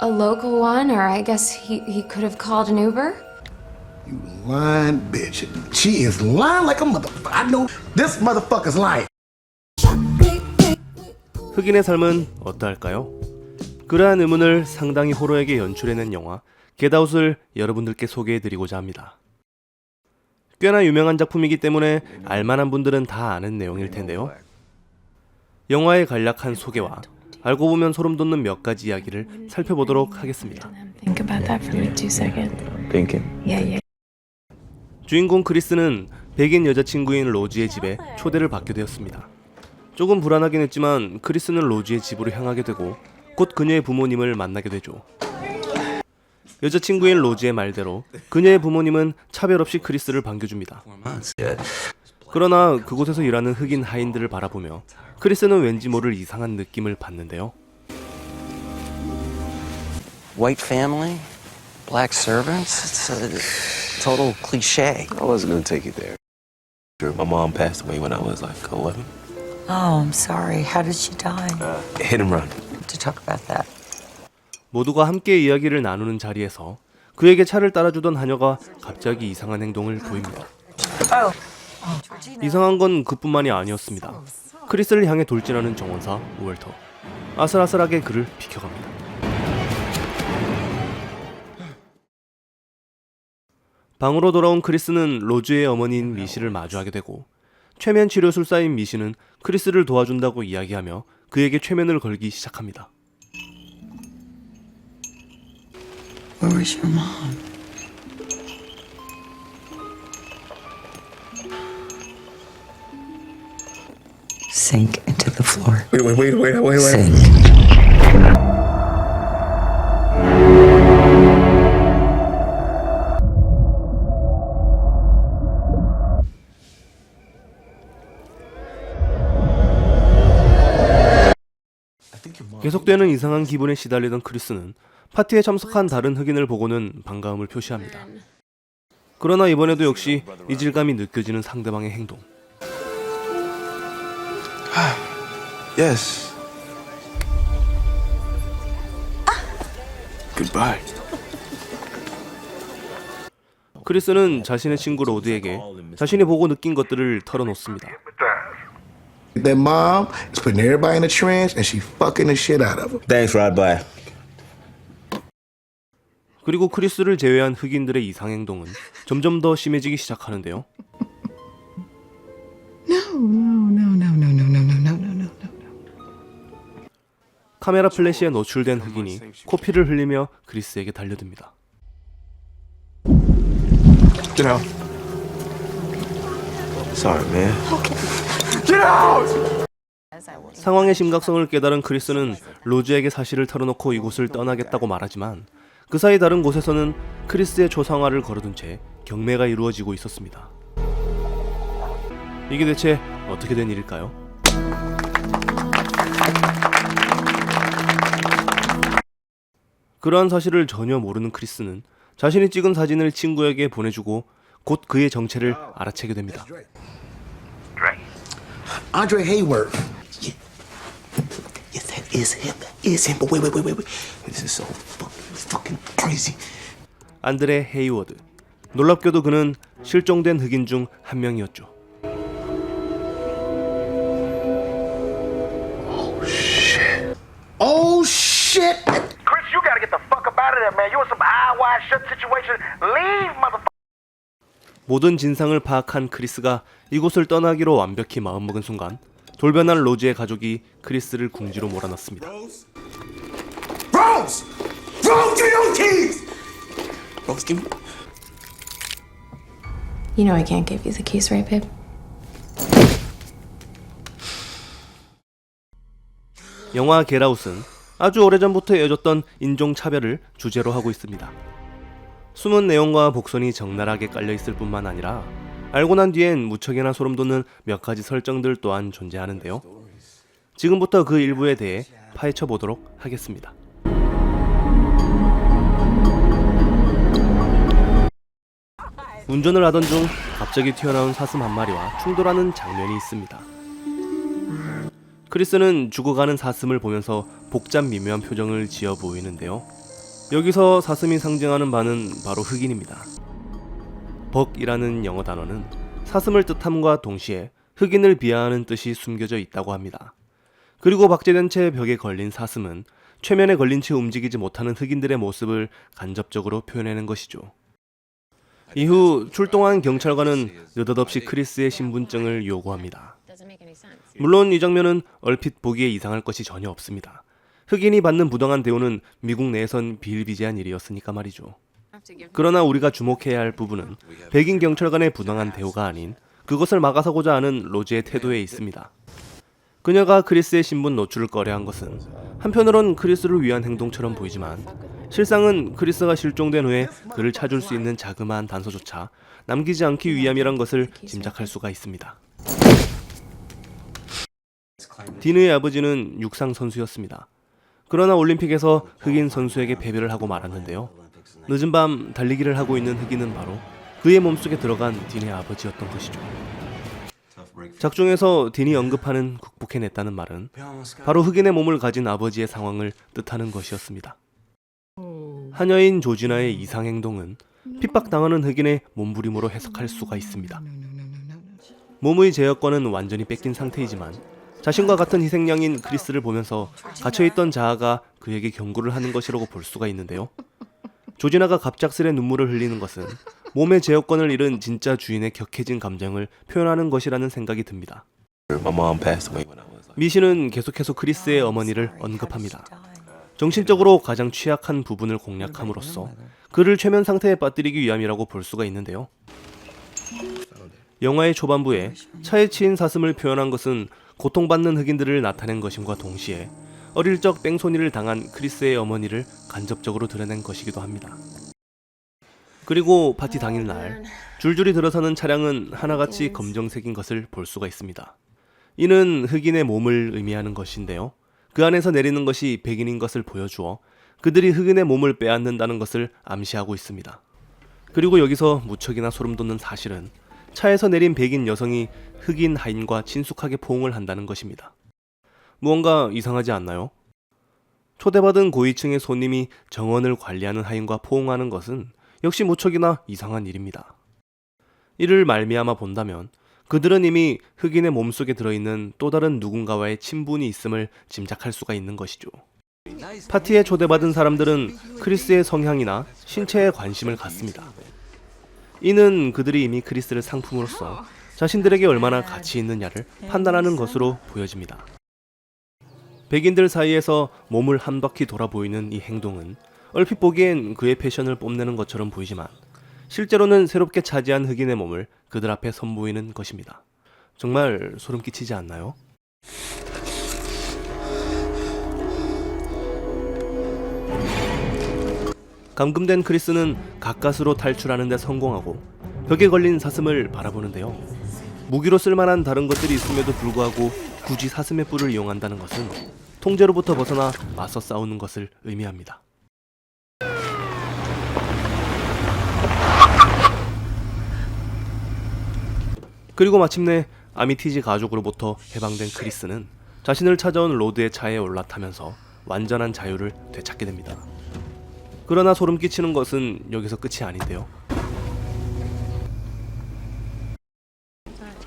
a local one, or I guess he could have called an Uber. You lying bitch. She is lying like a motherfucker. I know this motherfucker's lying. 흑인의 삶은 어떠할까요? 그러한 의문을 상당히 호러에게 연출해낸 영화 겟아웃을 여러분들께 소개해드리고자 합니다. 꽤나 유명한 작품이기 때문에 알만한 분들은 다 아는 내용일 텐데요. 영화의 간략한 소개와 알고 보면 소름 돋는 몇 가지 이야기를 살펴보도록 하겠습니다. Think about that for like 2 seconds. Thinking. Yeah. 주인공 크리스는 백인 여자친구인 로즈의 집에 초대를 받게 되었습니다. 조금 불안하긴 했지만 크리스는 로즈의 집으로 향하게 되고 곧 그녀의 부모님을 만나게 되죠. 여자친구인 로즈의 말대로 그녀의 부모님은 차별 없이 크리스를 반겨줍니다. 그러나 그곳에서 일하는 흑인 하인들을 바라보며 크리스는 왠지 모를 이상한 느낌을 받는데요. White family, black servants, it's a total cliche. I wasn't gonna take you there. My mom passed away when I was like 11. Oh, I'm sorry. How did she die? Hit and run. To talk about that. 모두가 함께 이야기를 나누는 자리에서 그에게 차를 따라주던 하녀가 갑자기 이상한 행동을 보입니다. 이상한 건 그뿐만이 아니었습니다. 크리스를 향해 돌진하는 정원사 월터. 아슬아슬하게 그를 비켜갑니다. 방으로 돌아온 크리스는 로즈의 어머니인 미시를 마주하게 되고 최면 치료술사인 미시는 크리스를 도와준다고 이야기하며 그에게 최면을 걸기 시작합니다. Where was your mom? Sink into the floor. Wait. Sink. 계속되는 이상한 기분에 시달리던 크리스는 파티에 참석한 다른 흑인을 보고는 반가움을 표시합니다. 그러나 이번에도 역시 이질감이 느껴지는 상대방의 행동. Yes. Goodbye. 크리스는 자신의 친구 로드에게 자신이 보고 느낀 것들을 털어놓습니다. That mom is putting everybody in a trance and she fucking the shit out of them. Thanks, Rod. Bye. 그리고 크리스를 제외한 흑인들의 이상 행동은 점점 더 심해지기 시작하는데요. No. 카메라 플래시에 노출된 흑인이 코피를 흘리며 크리스에게 달려듭니다. Get out. Sorry, man. 상황의 심각성을 깨달은 크리스는 로즈에게 사실을 털어놓고 이곳을 떠나겠다고 말하지만 그 사이 다른 곳에서는 크리스의 초상화를 걸어둔 채 경매가 이루어지고 있었습니다. 이게 대체 어떻게 된 일일까요? 그러한 사실을 전혀 모르는 크리스는 자신이 찍은 사진을 친구에게 보내주고 곧 그의 정체를 알아채게 됩니다. Andre Hayward. Yes, that is him. Is him. But wait. This is so fucking crazy. 안드레 헤이워드. 놀랍게도 그는 실종된 흑인 중 한 명이었죠. Oh shit. Chris, you gotta get the fuck up out of there, man. You in some eye wide shut situation. Leave, motherfucker. 모든 진상을 파악한 크리스가 이곳을 떠나기로 완벽히 마음먹은 순간 돌변한 로즈의 가족이 크리스를 궁지로 몰아넣습니다. Rose! Rose, to your keys! Rose, give me. You know I can't give you the keys, right, babe? 영화 겟아웃은 아주 오래전부터 이어졌던 인종차별을 주제로 하고 있습니다. 숨은 내용과 복선이 적나라하게 깔려있을 뿐만 아니라 알고 난 뒤엔 무척이나 소름돋는 몇 가지 설정들 또한 존재하는데요. 지금부터 그 일부에 대해 파헤쳐 보도록 하겠습니다. 운전을 하던 중 갑자기 튀어나온 사슴 한 마리와 충돌하는 장면이 있습니다. 크리스는 죽어가는 사슴을 보면서 복잡 미묘한 표정을 지어 보이는데요. 여기서 사슴이 상징하는 바는 바로 흑인입니다. 벅이라는 영어 단어는 사슴을 뜻함과 동시에 흑인을 비하하는 뜻이 숨겨져 있다고 합니다. 그리고 박제된 채 벽에 걸린 사슴은 최면에 걸린 채 움직이지 못하는 흑인들의 모습을 간접적으로 표현하는 것이죠. 이후 출동한 경찰관은 느닷없이 크리스의 신분증을 요구합니다. 물론 이 장면은 얼핏 보기에 이상할 것이 전혀 없습니다. 흑인이 받는 부당한 대우는 미국 내에선 비일비재한 일이었으니까 말이죠. 그러나 우리가 주목해야 할 부분은 백인 경찰관의 부당한 대우가 아닌 그것을 막아서고자 하는 로즈의 태도에 있습니다. 그녀가 크리스의 신분 노출을 꺼려한 것은 한편으론 크리스를 위한 행동처럼 보이지만 실상은 크리스가 실종된 후에 그를 찾을 수 있는 자그마한 단서조차 남기지 않기 위함이란 것을 짐작할 수가 있습니다. 딘의 아버지는 육상 선수였습니다. 그러나 올림픽에서 흑인 선수에게 패배를 하고 말았는데요. 늦은 밤 달리기를 하고 있는 흑인은 바로 그의 몸속에 들어간 딘의 아버지였던 것이죠. 작중에서 딘이 언급하는 극복해냈다는 말은 바로 흑인의 몸을 가진 아버지의 상황을 뜻하는 것이었습니다. 하녀인 조지나의 이상 행동은 핍박당하는 흑인의 몸부림으로 해석할 수가 있습니다. 몸의 제어권은 완전히 뺏긴 상태이지만 자신과 같은 희생양인 크리스를 보면서 갇혀있던 자아가 그에게 경고를 하는 것이라고 볼 수가 있는데요. 조지나가 갑작스레 눈물을 흘리는 것은 몸의 제어권을 잃은 진짜 주인의 격해진 감정을 표현하는 것이라는 생각이 듭니다. 미신은 계속해서 크리스의 어머니를 언급합니다. 정신적으로 가장 취약한 부분을 공략함으로써 그를 최면 상태에 빠뜨리기 위함이라고 볼 수가 있는데요. 영화의 초반부에 차에 치인 사슴을 표현한 것은 고통받는 흑인들을 나타낸 것임과 동시에 어릴 적 뺑소니를 당한 크리스의 어머니를 간접적으로 드러낸 것이기도 합니다. 그리고 파티 당일날 줄줄이 들어서는 차량은 하나같이 검정색인 것을 볼 수가 있습니다. 이는 흑인의 몸을 의미하는 것인데요. 그 안에서 내리는 것이 백인인 것을 보여주어 그들이 흑인의 몸을 빼앗는다는 것을 암시하고 있습니다. 그리고 여기서 무척이나 소름 돋는 사실은 차에서 내린 백인 여성이 흑인 하인과 친숙하게 포옹을 한다는 것입니다. 무언가 이상하지 않나요? 초대받은 고위층의 손님이 정원을 관리하는 하인과 포옹하는 것은 역시 무척이나 이상한 일입니다. 이를 말미암아 본다면 그들은 이미 흑인의 몸속에 들어있는 또 다른 누군가와의 친분이 있음을 짐작할 수가 있는 것이죠. 파티에 초대받은 사람들은 크리스의 성향이나 신체에 관심을 갖습니다. 이는 그들이 이미 크리스를 상품으로서 자신들에게 얼마나 가치 있느냐를 판단하는 것으로 보여집니다. 백인들 사이에서 몸을 한 바퀴 돌아 보이는 이 행동은 얼핏 보기엔 그의 패션을 뽐내는 것처럼 보이지만 실제로는 새롭게 차지한 흑인의 몸을 그들 앞에 선보이는 것입니다. 정말 소름 끼치지 않나요? 감금된 크리스는 가까스로 탈출하는 데 성공하고 벽에 걸린 사슴을 바라보는데요. 무기로 쓸만한 다른 것들이 있음에도 불구하고 굳이 사슴의 뿔을 이용한다는 것은 통제로부터 벗어나 맞서 싸우는 것을 의미합니다. 그리고 마침내 아미티지 가족으로부터 해방된 크리스는 자신을 찾아온 로드의 차에 올라타면서 완전한 자유를 되찾게 됩니다. 그러나 소름 끼치는 것은 여기서 끝이 아닌데요.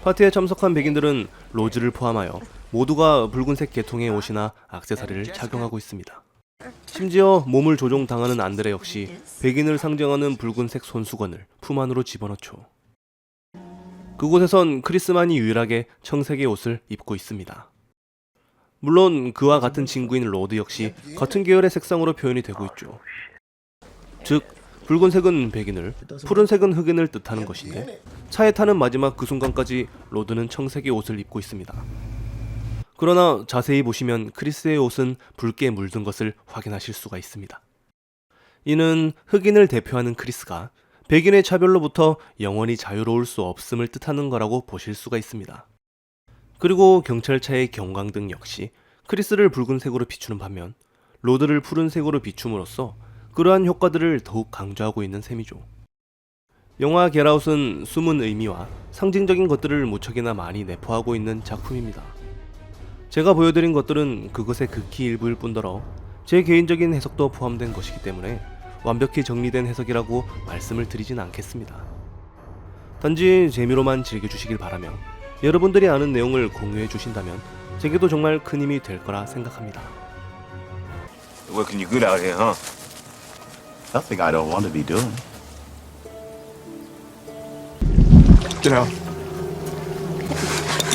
파티에 참석한 백인들은 로즈를 포함하여 모두가 붉은색 계통의 옷이나 액세서리를 착용하고 있습니다. 심지어 몸을 조종당하는 안드레 역시 백인을 상징하는 붉은색 손수건을 품 안으로 집어넣죠. 그곳에선 크리스만이 유일하게 청색의 옷을 입고 있습니다. 물론 그와 같은 친구인 로드 역시 같은 계열의 색상으로 표현이 되고 있죠. 즉 붉은색은 백인을, 푸른색은 흑인을 뜻하는 것인데 차에 타는 마지막 그 순간까지 로드는 청색의 옷을 입고 있습니다. 그러나 자세히 보시면 크리스의 옷은 붉게 물든 것을 확인하실 수가 있습니다. 이는 흑인을 대표하는 크리스가 백인의 차별로부터 영원히 자유로울 수 없음을 뜻하는 거라고 보실 수가 있습니다. 그리고 경찰차의 경광등 역시 크리스를 붉은색으로 비추는 반면 로드를 푸른색으로 비춤으로써 그러한 효과들을 더욱 강조하고 있는 셈이죠. 영화 겟아웃은 숨은 의미와 상징적인 것들을 무척이나 많이 내포하고 있는 작품입니다. 제가 보여드린 것들은 그것의 극히 일부일 뿐더러 제 개인적인 해석도 포함된 것이기 때문에 완벽히 정리된 해석이라고 말씀을 드리진 않겠습니다. 단지 재미로만 즐겨주시길 바라며 여러분들이 아는 내용을 공유해 주신다면 제게도 정말 큰 힘이 될 거라 생각합니다. Working you good out here, huh? Nothing I don't want to be doing. Get out.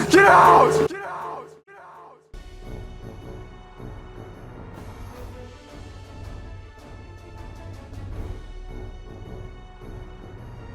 Get out!